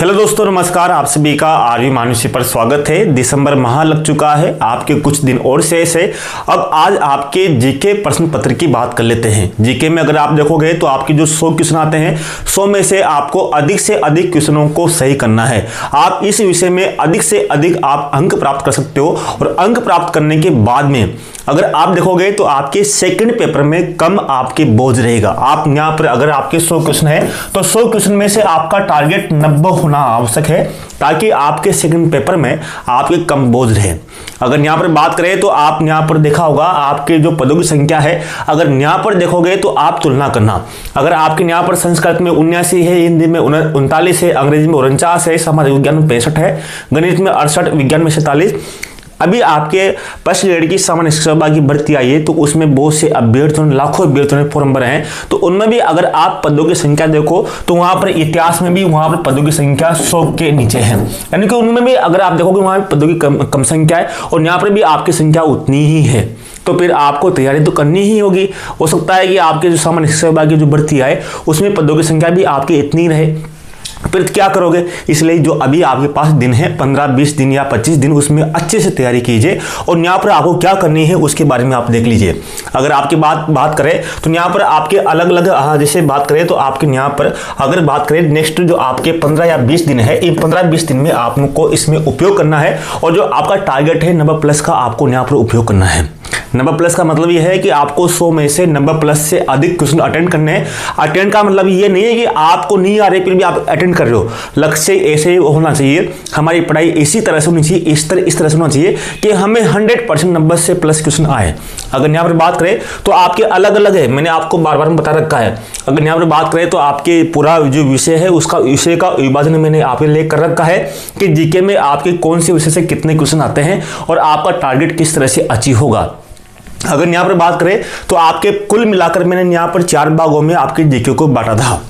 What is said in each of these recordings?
Hello दोस्तों, नमस्कार। आप सभी का आरवी मानुषी पर स्वागत है। दिसंबर माह लग चुका है, आपके कुछ दिन और शेष है। अब आज आपके जीके प्रश्न पत्र की बात कर लेते हैं। जीके में अगर आप देखोगे तो आपकी जो 100 क्वेश्चन आते हैं, 100 में से आपको अधिक से अधिक क्वेश्चनों को सही करना है। आप इस विषय में अधिक से अधिक आप अंक प्राप्त कर सकते हो और अंक प्राप्त करने के बाद में अगर आप देखोगे तो आपके सेकंड पेपर में कम आपके बोझ रहेगा। आप यहाँ पर अगर आपके 100 क्वेश्चन है तो 100 क्वेश्चन में से आपका टारगेट 90 होना आवश्यक है, ताकि आपके सेकंड पेपर में आपके कम बोझ रहे। अगर यहाँ पर बात करें तो आप यहाँ पर देखा होगा आपके जो पदों की संख्या है, अगर यहाँ पर देखोगे तो आप तुलना करना। अगर आपके यहाँ पर संस्कृत में 79 है, हिंदी में 39 है, अंग्रेजी में 49 है, सामाजिक विज्ञान में 65 है, गणित में 68, विज्ञान में 47। अभी आपके फर्स्ट ग्रेड की सामान्य शिक्षा विभाग की भर्ती आई है तो उसमें बहुत से अभ्यर्थियों, लाखों अभ्यर्थियों ने फॉर्म भरे हैं। तो उनमें भी अगर आप पदों की संख्या देखो तो वहां पर इतिहास में भी वहां पर पदों की संख्या 100 के नीचे है, यानी कि उनमें भी अगर आप देखोगे वहां पदों की कम संख्या है और यहाँ पर भी आपकी संख्या उतनी ही है। तो फिर आपको तैयारी तो करनी ही होगी। हो सकता है कि आपके जो सामान्य शिक्षा विभाग की जो भर्ती आए उसमें पदों की संख्या भी आपकी इतनी रहे, फिर क्या करोगे? इसलिए जो अभी आपके पास दिन है 15-20 दिन या 25 दिन, उसमें अच्छे से तैयारी कीजिए और यहाँ पर आपको क्या करनी है उसके बारे में आप देख लीजिए। अगर आपकी बात करें तो यहाँ पर आपके अलग अलग जैसे बात करें तो आपके यहाँ पर अगर बात करें नेक्स्ट जो आपके 15 या 20 दिन है, इन 15-20 दिन में आपको इसमें उपयोग करना है और जो आपका टारगेट है 90+ का आपको यहाँ पर उपयोग करना है। 90+ का मतलब यह है कि आपको 100 में से 90+ से अधिक क्वेश्चन अटेंड करने हैं। अटेंड का मतलब ये नहीं है कि आपको नहीं आ रहे फिर भी आप अटेंड कर रहे हो। लक्ष्य ऐसे होना चाहिए, हमारी पढ़ाई इसी तरह से होनी चाहिए, इस तरह से होना चाहिए कि हमें 100% 90 से प्लस क्वेश्चन आए। अगर यहाँ पर बात करें तो आपके अलग अलग है, मैंने आपको बार बार बता रखा है। अगर यहाँ पर बात करें तो आपके पूरा जो विषय है उसका विषय का विभाजन मैंने आपके लिए कर रखा है कि जीके में आपके कौन से विषय से कितने क्वेश्चन आते हैं और आपका टारगेट किस तरह से अचीव होगा। अगर यहाँ पर बात करें तो आपके कुल मिलाकर मैंने यहाँ पर 4 भागों में आपके जीके को बांटा था,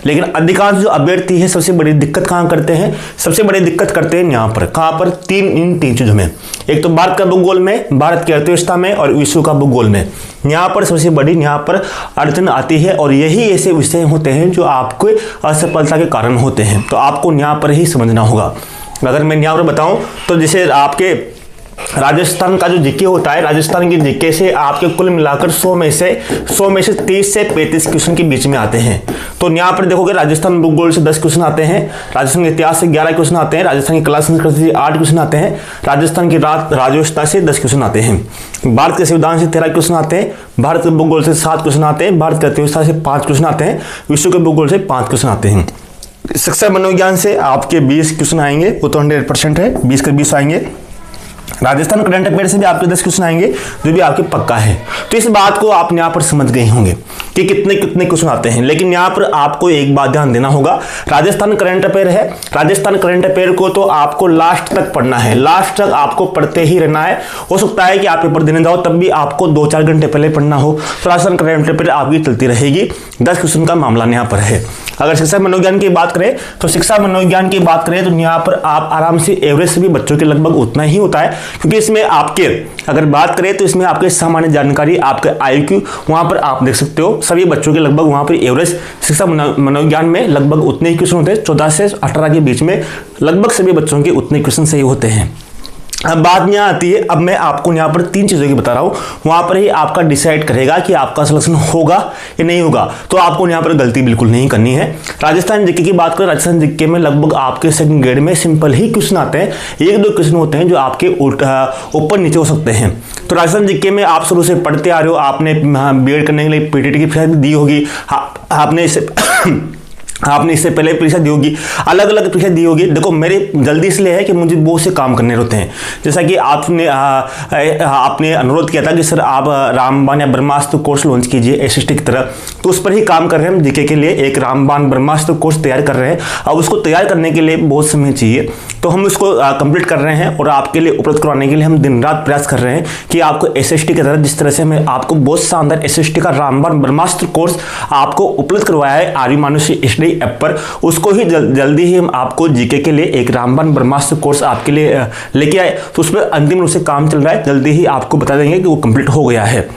लेकिन अधिकांश जो अभ्यर्थी है सबसे बड़ी दिक्कत कहाँ करते हैं? सबसे बड़ी दिक्कत करते हैं यहाँ पर, कहाँ पर? इन तीन चीजों में। एक तो भारत का भूगोल में, भारत की अर्थव्यवस्था में और विश्व का भूगोल में। यहाँ पर सबसे बड़ी यहाँ पर अड़चन आती है और यही ऐसे विषय होते हैं जो आपको असफलता के कारण होते हैं। तो आपको यहाँ पर ही समझना होगा। अगर मैं यहाँ पर बताऊँ तो जैसे आपके राजस्थान का जो जीके होता है, राजस्थान के जीके से आपके कुल मिलाकर 100 में से 30 से 35 क्वेश्चन के बीच में आते हैं। तो यहाँ पर देखोगे राजस्थान भूगोल से 10 क्वेश्चन आते हैं, राजस्थान के इतिहास से 11 क्वेश्चन आते हैं, राजस्थान की कला संस्कृति से 8 क्वेश्चन आते हैं, राजस्थान की राजव्यवस्था से 10 क्वेश्चन आते हैं, भारत के संविधान से 13 क्वेश्चन आते हैं, भारत के भूगोल से 7 क्वेश्चन आते हैं, भारत की अर्थव्यवस्था से 5 क्वेश्चन आते हैं, विश्व के भूगोल से 5 क्वेश्चन आते हैं। शिक्षा मनोविज्ञान से आपके 20 क्वेश्चन आएंगे, वो तो 100% है, 20 के 20 आएंगे। राजस्थान करंट अफेयर से भी आपके 10 क्वेश्चन आएंगे, जो भी आपके पक्का है। तो इस बात को आप यहाँ पर समझ गए होंगे कि कितने क्वेश्चन आते हैं। लेकिन यहाँ पर आपको एक बात ध्यान देना होगा, राजस्थान करंट अफेयर है, राजस्थान करंट अफेयर को तो आपको लास्ट तक पढ़ना है, लास्ट तक आपको पढ़ते ही रहना है। हो सकता है कि आप पेपर देने जाओ तब भी आपको 2-4 घंटे पहले पढ़ना हो, तो राजस्थान करंट अफेयर आपकी चलती रहेगी। 10 क्वेश्चन का मामला यहाँ पर है। अगर शिक्षा मनोविज्ञान की बात करें तो शिक्षा मनोविज्ञान की बात करें तो यहाँ पर आप आराम से एवरेज से भी बच्चों के लगभग उतना ही होता है, क्योंकि इसमें आपके अगर बात करें तो इसमें आपके सामान्य जानकारी, आपके IQ वहां पर आप देख सकते हो। सभी बच्चों के लगभग वहां पर एवरेज शिक्षा मनोविज्ञान में लगभग उतने ही क्वेश्चन होते हैं, 14 से 18 के बीच में लगभग सभी बच्चों के उतने क्वेश्चन सही होते हैं। अब बात यहाँ आती है, अब मैं आपको यहाँ पर 3 चीज़ों की बता रहा हूँ, वहाँ पर ही आपका डिसाइड करेगा कि आपका सिलेक्शन होगा या नहीं होगा। तो आपको यहाँ पर गलती बिल्कुल नहीं करनी है। राजस्थान जीके की बात करें, राजस्थान जीके में लगभग आपके सेकंड ग्रेड में सिंपल ही क्वेश्चन आते हैं, 1-2 क्वेश्चन होते हैं जो आपके ऊपर नीचे हो सकते हैं। तो राजस्थान जीके में आप शुरू से पढ़ते आ रहे हो, आपने BEd करने के लिए PTT की परीक्षा दी होगी, आपने इससे पहले परीक्षा दी होगी, अलग अलग परीक्षा दी होगी। देखो मेरे जल्दी इसलिए है कि मुझे बहुत से काम करने होते हैं। जैसा कि आपने अनुरोध किया था कि सर आप रामबाण या ब्रह्मास्त्र कोर्स लॉन्च कीजिए SST की तरह, तो उस पर ही काम कर रहे हैं हम। जीके के लिए एक रामबाण ब्रह्मास्त्र कोर्स तैयार कर रहे हैं। अब उसको तैयार करने के लिए बहुत समय चाहिए, तो हम उसको कंप्लीट कर रहे हैं और आपके लिए उपलब्ध करवाने के लिए हम दिन रात प्रयास कर रहे हैं कि आपको SST की तरह, जिस तरह से मैं आपको बहुत शानदार SST का रामबाण ब्रह्मास्त्र कोर्स आपको उपलब्ध करवाया है आरवी मानुषी स्टडी ऐप पर, उसको ही जल्दी ही हम आपको जीके के लिए एक रामबाण ब्रह्मास्त्र कोर्स आपके लिए लेके आए। तो उस पर अंतिम रूप से काम चल रहा है, जल्दी ही आपको बता देंगे कि वो कंप्लीट हो गया है।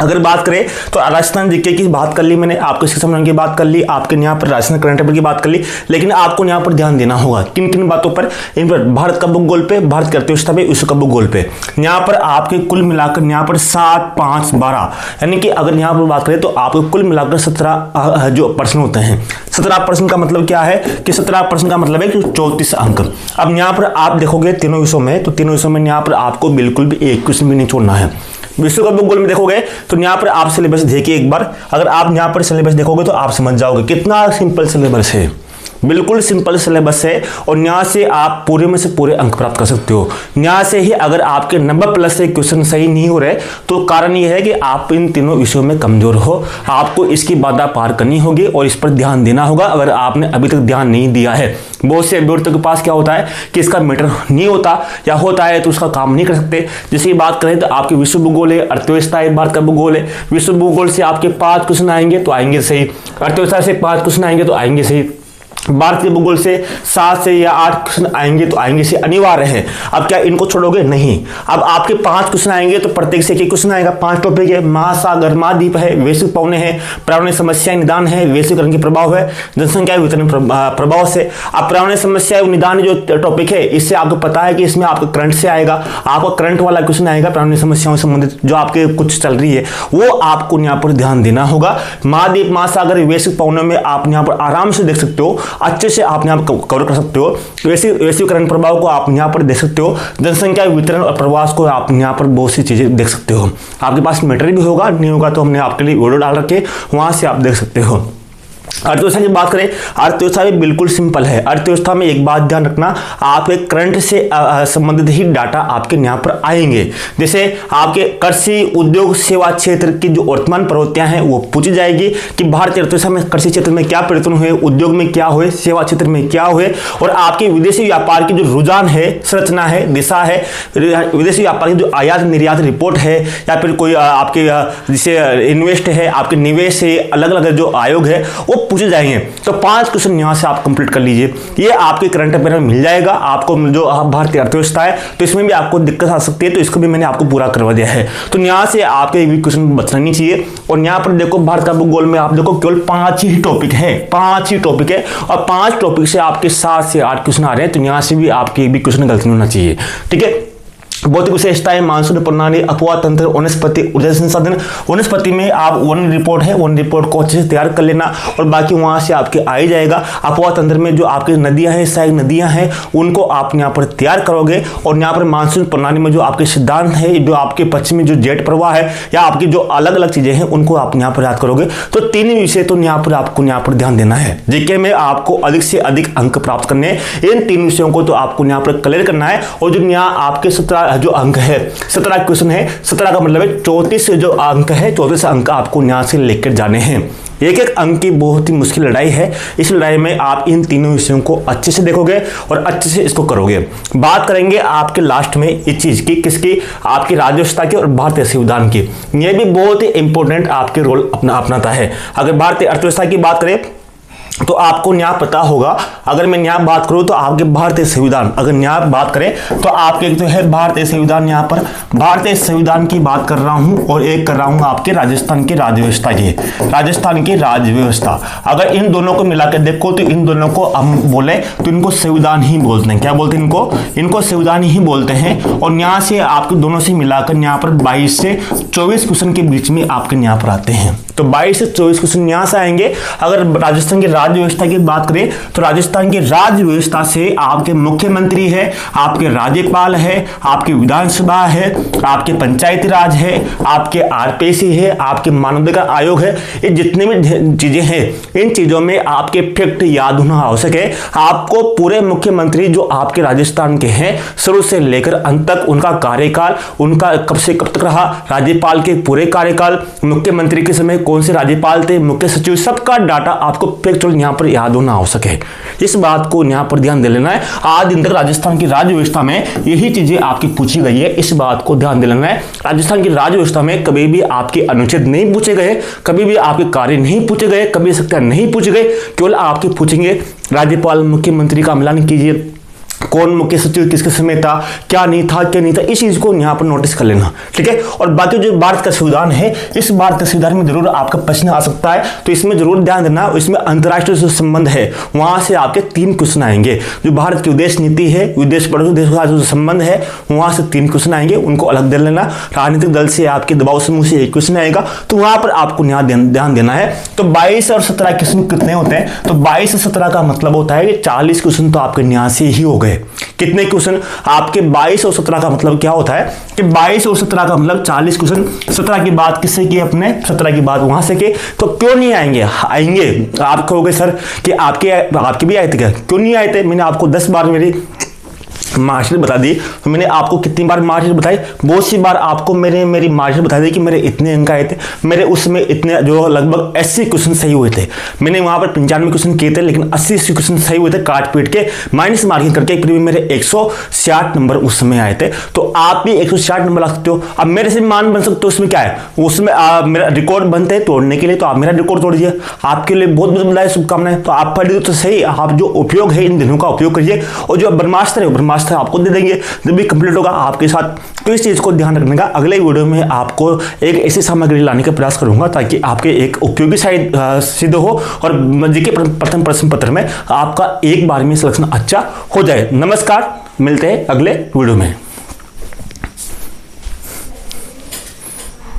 अगर बात करें तो राजस्थान जीके की बात कर ली मैंने, आपको इसके संबंध की बात कर ली, आपके यहाँ पर राजस्थान करंट अफेयर की बात कर ली, लेकिन आपको यहाँ पर ध्यान देना होगा किन किन बातों पर। इन पर भारत का भूगोल पे, भारत की अर्थव्यवस्था पे, विश्व का भूगोल पे। यहाँ पर आपके कुल मिलाकर यहाँ पर 7, 5, 12 यानी कि अगर यहाँ पर बात करें तो आपको कुल मिलाकर 17 जो प्रश्न होते हैं। 17 प्रश्न का मतलब क्या है कि 17 प्रश्न का मतलब है कि 34 अंक। अब यहाँ पर आप देखोगे तीनों विषयों में, तो तीनों विषयों में यहाँ पर आपको बिल्कुल भी एक क्वेश्चन भी नहीं छोड़ना है। विश्व का भूगोल में देखोगे तो यहाँ पर आप सिलेबस देखिए एक बार, अगर आप यहाँ पर सिलेबस देखोगे तो आप समझ जाओगे कितना सिंपल सिलेबस है, बिल्कुल सिंपल सिलेबस है। और यहाँ से आप पूरे में से पूरे अंक प्राप्त कर सकते हो। यहाँ से ही अगर आपके 90+ से क्वेश्चन सही नहीं हो रहे तो कारण ये है कि आप इन तीनों विषयों में कमजोर हो, आपको इसकी बाधा पार करनी होगी और इस पर ध्यान देना होगा। अगर आपने अभी तक ध्यान नहीं दिया है, बहुत से अभ्यर्थियों के पास क्या होता है कि इसका मैटर नहीं होता या होता है तो उसका काम नहीं कर सकते। जैसे बात करें तो आपके विश्व भूगोल है, अर्थव्यवस्था है, भारत का भूगोल है। विश्व भूगोल से आपके 5 क्वेश्चन आएंगे तो आएंगे सही, अर्थव्यवस्था से 5 क्वेश्चन आएंगे तो आएंगे सही, भारत के भूगोल से 7 से या 8 क्वेश्चन आएंगे तो आएंगे से अनिवार्य है। अब क्या इनको छोड़ोगे? नहीं। अब आपके 5 क्वेश्चन आएंगे तो प्रत्येक से एक क्वेश्चन आएगा। 5 टॉपिक है, महासागर, महाद्वीप है, वैश्विक पवने हैं, पर्यावरणीय समस्या निदान है, वैश्वीकरण के प्रभाव है, जनसंख्या वितरण प्रभाव से। अब पर्यावरणीय समस्या निदान जो टॉपिक है इससे आपको पता है कि इसमें आपका करंट से आएगा, आपका करंट वाला क्वेश्चन आएगा पर्यावरणीय समस्याओं से संबंधित जो आपके कुछ चल रही है वो आपको यहाँ पर ध्यान देना होगा। महाद्वीप, महासागर, वैश्विक पवनों में आप यहाँ पर आराम से देख सकते हो, अच्छे से आप यहाँ पर कवर कर सकते हो। वैश्वीकरण प्रभाव को आप यहाँ पर देख सकते हो, जनसंख्या वितरण और प्रवास को आप यहाँ पर बहुत सी चीजें देख सकते हो। आपके पास मैटर भी होगा, नहीं होगा तो हमने आपके लिए वीडियो डाल रखे, वहां से आप देख सकते हो। अर्थव्यवस्था की बात करें, अर्थव्यवस्था भी बिल्कुल सिंपल है। अर्थव्यवस्था में एक बात ध्यान रखना, आपके करंट से संबंधित ही डाटा आपके यहाँ पर आएंगे। जैसे आपके कृषि, उद्योग, सेवा क्षेत्र की जो वर्तमान प्रवृत्तियां हैं वो पूछी जाएगी कि भारतीय अर्थव्यवस्था में कृषि क्षेत्र में क्या परिवर्तन हुए, उद्योग में क्या हुए, सेवा क्षेत्र में क्या हुए, और आपके विदेशी व्यापार की जो रुझान है, संरचना है, दिशा है, विदेशी व्यापार की जो आयात निर्यात रिपोर्ट है, या फिर कोई आपके जैसे इन्वेस्ट है, आपके निवेश है, अलग अलग जो आयोग है वो पूछे जाएंगे। तो 5 क्वेश्चन यहां से आप कंप्लीट कर लीजिए, ये आपके करंट अफेयर में मिल जाएगा। आपको जो भारतीय अर्थव्यवस्था है तो इसमें भी आपको दिक्कत आ सकती है, तो इसको भी मैंने आपको पूरा करवा दिया है। तो यहां से आपके भी क्वेश्चन बचना नहीं चाहिए। और यहां पर देखो भारत का भूगोल में आप देखो केवल 5 ही टॉपिक है, 5 ही टॉपिक है, और 5 टॉपिक से आपके 7 से 8 क्वेश्चन आ रहे हैं, तो यहां से भी आपके भी क्वेश्चन गलती नहीं होना चाहिए। ठीक है। भौतिक विशेषताएं, मानसून प्रणाली, अपवाह तंत्र, वनस्पति, ऊर्जा संसाधन। वनस्पति में आप वन रिपोर्ट है, वन रिपोर्ट को अच्छे से तैयार कर लेना और बाकी वहां से आपके आ ही जाएगा। अपवाह तंत्र में जो आपकी नदियां हैं, सहायक नदियां हैं, उनको आप यहाँ पर तैयार करोगे। और यहाँ पर मानसून प्रणाली में जो आपके सिद्धांत है, जो आपके पश्चिमी जो जेट प्रवाह है या आपकी जो अलग अलग चीजें हैं उनको आप यहाँ पर याद करोगे। तो 3 विषय तो यहाँ पर आपको यहाँ पर ध्यान देना है। जीके में आपको अधिक से अधिक अंक प्राप्त करने, इन 3 विषयों को तो आपको यहाँ पर क्लियर करना है। और जो यहाँ आपके 17 जो अंक है, 17 क्वेश्चन है, 17 का मतलब है 34 जो अंक है, 34 अंक आपको यहां से लेकर जाने हैं। एक एक अंक की बहुत ही मुश्किल लड़ाई है। इस लड़ाई में आप इन तीनों विषयों को अच्छे से देखोगे और अच्छे से इसको करोगे। बात करेंगे आपके लास्ट में इस चीज की, किसकी? आपकी राज्य व्यवस्था की और भारतीय संविधान की। यह भी बहुत ही इंपॉर्टेंट आपके रोल अपनाता है। अगर भारतीय अर्थव्यवस्था की बात करें तो आपको न्याय पता होगा। अगर मैं न्याय बात करूं तो आपके भारतीय संविधान, अगर न्याय बात करें तो आपके एक तो है भारतीय संविधान, यहाँ पर भारतीय संविधान की बात कर रहा हूं, और एक कर रहा हूं आपके राजस्थान की राज्य व्यवस्था की, राजस्थान की राज्य व्यवस्था। अगर इन दोनों को मिलाकर देखो तो इन दोनों को हम बोले तो इनको संविधान ही बोलते हैं। क्या बोलते हैं इनको संविधान ही बोलते हैं। और यहाँ से आपके दोनों से मिलाकर यहाँ पर 22 से 24 क्वेश्चन के बीच में आपके यहाँ पर आते हैं। तो 22 से 24 क्वेश्चन यहाँ से आएंगे। अगर राजस्थान की राज्य व्यवस्था की बात करें तो राजस्थान की राज्य व्यवस्था से आपके मुख्यमंत्री है, आपके राज्यपाल है, आपकी विधानसभा है, आपके पंचायती राज है, आपके आरपीसी है, आपके मानवाधिकार आयोग है। ये जितने भी चीजें हैं, इन चीजों में आपके फैक्ट याद होना आवश्यक है। आपको पूरे मुख्यमंत्री जो आपके राजस्थान के हैं, शुरू से लेकर अंत तक उनका कार्यकाल, उनका कब से कब तक रहा, राज्यपाल के पूरे कार्यकाल, मुख्यमंत्री के समय कौन से राज्यपाल थे, मुख्य सचिव, सबका डाटा आपको फैक्चुअल यहाँ पर याद होना आवश्यक है। इस बात को यहाँ पर ध्यान दे लेना है। आज दिन तक राजस्थान की राज्य व्यवस्था में यही चीजें आपकी पूछी गई है, इस बात को ध्यान दे लेना है। राजस्थान की राज्य व्यवस्था में कभी भी आपके अनुच्छेद नहीं पूछे गए, कभी भी आपके कार्य नहीं पूछे गए, कभी सत्ता नहीं पूछे गए, केवल आपके पूछेंगे राज्यपाल मुख्यमंत्री का मिलान कीजिए, कौन मुख्य सचिव किसके समय था, क्या नहीं था, क्या नहीं था, इस चीज को यहाँ पर नोटिस कर लेना, ठीक है। और बाकी जो भारत का संविधान है, इस भारत का संविधान में जरूर आपका प्रश्न आ सकता है, तो इसमें जरूर ध्यान देना। इसमें अंतर्राष्ट्रीय जो संबंध है वहां से आपके 3 क्वेश्चन आएंगे। जो भारत की विदेश नीति है, विदेश पड़ोसी देशों का जो संबंध है, वहां से 3 क्वेश्चन आएंगे, उनको अलग दे लेना। राजनीतिक दल से, आपके दबाव समूह से 1 क्वेश्चन आएगा, तो वहां पर आपको ध्यान देना है। तो 22 और 17 क्वेश्चन कितने होते हैं, तो 22 और 17 का मतलब होता है कि 40 क्वेश्चन तो आपके न्याय से ही हो गए। कितने क्वेश्चन आपके 22 और 17 का मतलब क्या होता है कि 22 और 17 का मतलब 40 क्वेश्चन। 17 की बात किससे की, अपने 17 की बात वहां से की, तो क्यों नहीं आएंगे, आएंगे। आप कहोगे सर कि आपके भी आए थे क्या, क्यों नहीं आए थे, मैंने आपको 10 बार मेरी मार्कशीट बता दी, तो मैंने आपको कितनी बार मार्कशीट बताई, बहुत सी बार आपको मेरी मार्कशीट बता दी कि मेरे इतने अंक आए थे, मेरे उसमें इतने जो लगभग 80 क्वेश्चन सही हुए थे। मैंने वहां पर 95 क्वेश्चन किए थे, लेकिन 80 क्वेश्चन सही हुए थे, काट पीट के माइनस मार्किंग करके, फिर भी मेरे 160 नंबर उस समय आए थे। तो आप भी 160 नंबर ला सकते हो। अब मेरे से मान बन सकते हो, उसमें क्या है, उसमें मेरा रिकॉर्ड बनते हैं तोड़ने के लिए, तो आप मेरा रिकॉर्ड तोड़ दीजिए। आपके लिए बहुत बहुत बधाई, शुभकामनाएं। तो आप पढ़िए तो सही, आप जो उपयोग है इन दिनों का उपयोग करिए, और जो ब्रह्मास्त्र है ब्रह्मास्त्र आपको दे देंगे जब भी कंप्लीट होगा आपके साथ। तो इस चीज को ध्यान रखने का, अगले वीडियो में आपको एक ऐसी सामग्री लाने का प्रयास करूंगा ताकि आपके एक उपयोगी साइड सिद्ध हो, और जीके प्रथम प्रश्न पत्र में आपका एक बार में सिलेक्शन अच्छा हो जाए। नमस्कार, मिलते हैं अगले वीडियो में।